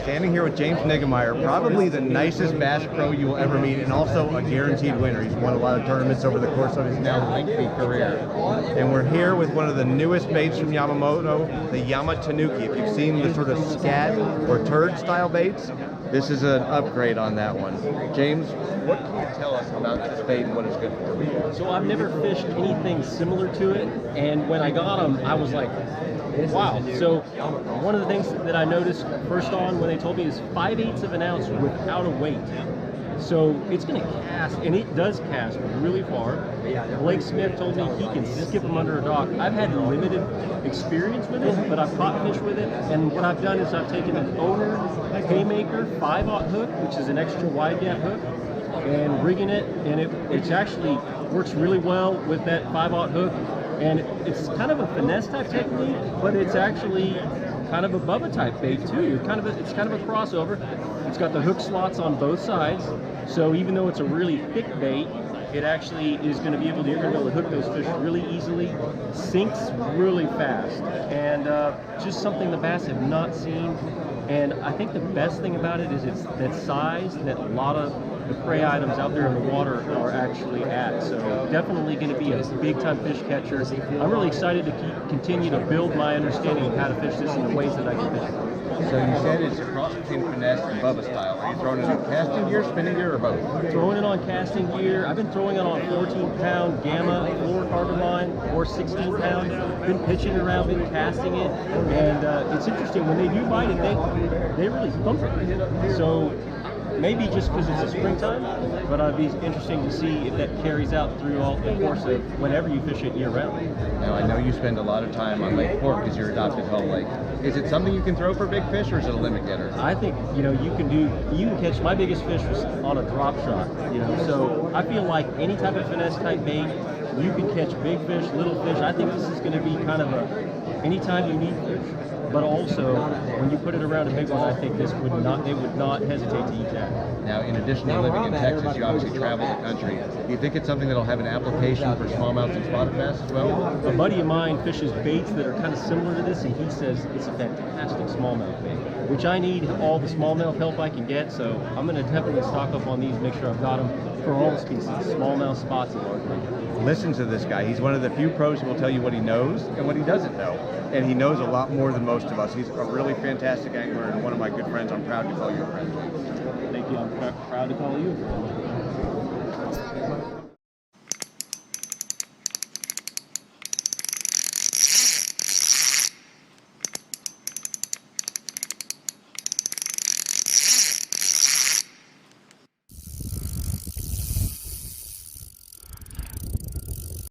standing here with James Niggemeyer, probably the nicest bass pro you will ever meet, and also a guaranteed winner. He's won a lot of tournaments over the course of his now lengthy career. And we're here with one of the newest baits from Yamamoto, the Yamatanuki. If you've seen the sort of scat or turd style baits, this is an upgrade on that one. James, what can you tell us about this bait and what it's good for? So I've never fished anything similar to it, and when I got them, I was like, wow. So one of the things that I noticed first on when they told me is 5/8 of an ounce without a weight. So it's going to cast, and it does cast really far. Blake Smith told me he can skip them under a dock. I've had limited experience with it, but I've caught fish with it, and what I've done is I've taken an owner Haymaker 5/0 hook, which is an extra wide gap hook, and rigging it, and it actually works really well with that 5/0 hook. And it's kind of a finesse type technique, but it's actually kind of a Bubba type bait too. It's kind of a crossover. It's got the hook slots on both sides, so even though it's a really thick bait, it actually is going to be able to, you're going to be able to hook those fish really easily, sinks really fast, and just something the bass have not seen. And I think the best thing about it is it's that size that a lot of the prey items out there in the water are actually at. So definitely going to be a big time fish catcher. I'm really excited to continue to build my understanding of how to fish this in the ways that I can fish it. So you said it's a cross between finesse and Bubba style. Are you throwing it on casting gear, spinning gear, or both? Throwing it on casting gear. I've been throwing it on 14-pound Gamma fluorocarbon line or 16-pound. Been pitching around, been casting it, and it's interesting when they do bite it, they really thump it. So maybe just because it's a springtime, but it'd be interesting to see if that carries out through all the course of whenever you fish it year-round. Now, I know you spend a lot of time on Lake Fork because you're adopted home lake. Is it something you can throw for big fish, or is it a limit getter? I think, you can catch, my biggest fish was on a drop shot, so I feel like any type of finesse type bait, you can catch big fish, little fish. I think this is going to be kind of anytime you need fish. But also, when you put it around a big one, I think they would not hesitate to eat that. Now, in addition to living in Texas, you obviously travel the country. Do you think it's something that'll have an application for smallmouth and spotted bass as well? A buddy of mine fishes baits that are kind of similar to this, and he says it's a fantastic smallmouth bait, which I need all the smallmouth help I can get, so I'm going to definitely stock up on these, make sure I've got them for all the species, smallmouth, spots, and largemouth. Listen to this guy. He's one of the few pros who will tell you what he knows and what he doesn't know. And he knows a lot more than most of us. He's a really fantastic angler and one of my good friends. I'm proud to call you a friend. Thank you. I'm proud to call you a friend.